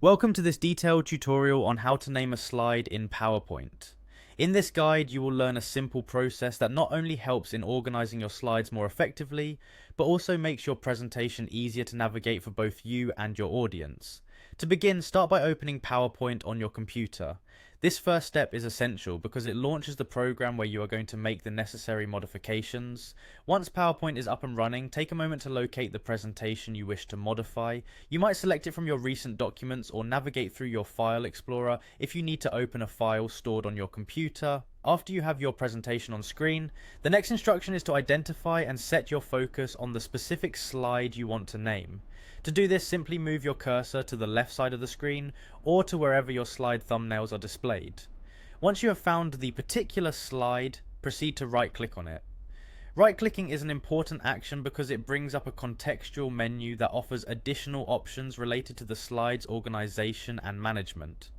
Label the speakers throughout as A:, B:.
A: Welcome to this detailed tutorial on how to name a slide in PowerPoint. In this guide, you will learn a simple process that not only helps in organizing your slides more effectively, but also makes your presentation easier to navigate for both you and your audience. To begin, start by opening PowerPoint on your computer. This first step is essential because it launches the program where you are going to make the necessary modifications. Once PowerPoint is up and running, take a moment to locate the presentation you wish to modify. You might select it from your recent documents or navigate through your file explorer if you need to open a file stored on your computer. After you have your presentation on screen, the next instruction is to identify and set your focus on the specific slide you want to name. To do this, simply move your cursor to the left side of the screen or to wherever your slide thumbnails are displayed. Once you have found the particular slide, proceed to right-click on it. Right-clicking is an important action because it brings up a contextual menu that offers additional options related to the slide's organization and management.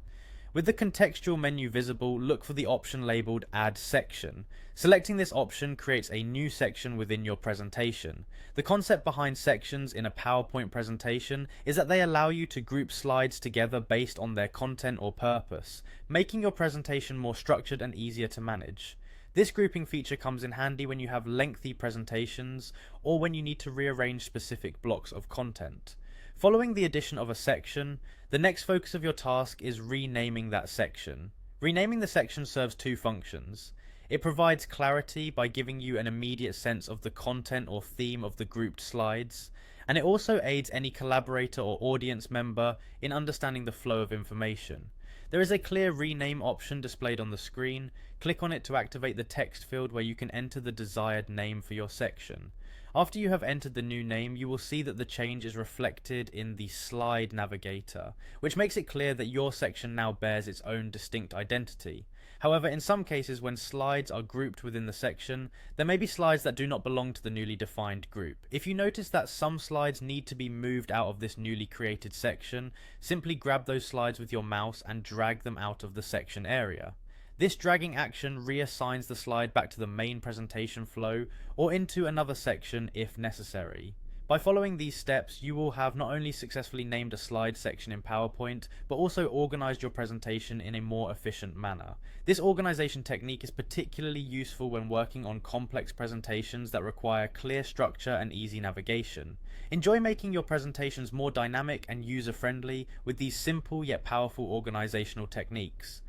A: With the contextual menu visible, look for the option labeled Add Section. Selecting this option creates a new section within your presentation. The concept behind sections in a PowerPoint presentation is that they allow you to group slides together based on their content or purpose, making your presentation more structured and easier to manage. This grouping feature comes in handy when you have lengthy presentations or when you need to rearrange specific blocks of content. Following the addition of a section, the next focus of your task is renaming that section. Renaming the section serves two functions. It provides clarity by giving you an immediate sense of the content or theme of the grouped slides, and it also aids any collaborator or audience member in understanding the flow of information. There is a clear rename option displayed on the screen. Click on it to activate the text field where you can enter the desired name for your section. After you have entered the new name, you will see that the change is reflected in the slide navigator, which makes it clear that your section now bears its own distinct identity. However, in some cases when slides are grouped within the section, there may be slides that do not belong to the newly defined group. If you notice that some slides need to be moved out of this newly created section, simply grab those slides with your mouse and drag them out of the section area. This dragging action reassigns the slide back to the main presentation flow or into another section if necessary. By following these steps, you will have not only successfully named a slide section in PowerPoint, but also organized your presentation in a more efficient manner. This organization technique is particularly useful when working on complex presentations that require clear structure and easy navigation. Enjoy making your presentations more dynamic and user-friendly with these simple yet powerful organizational techniques.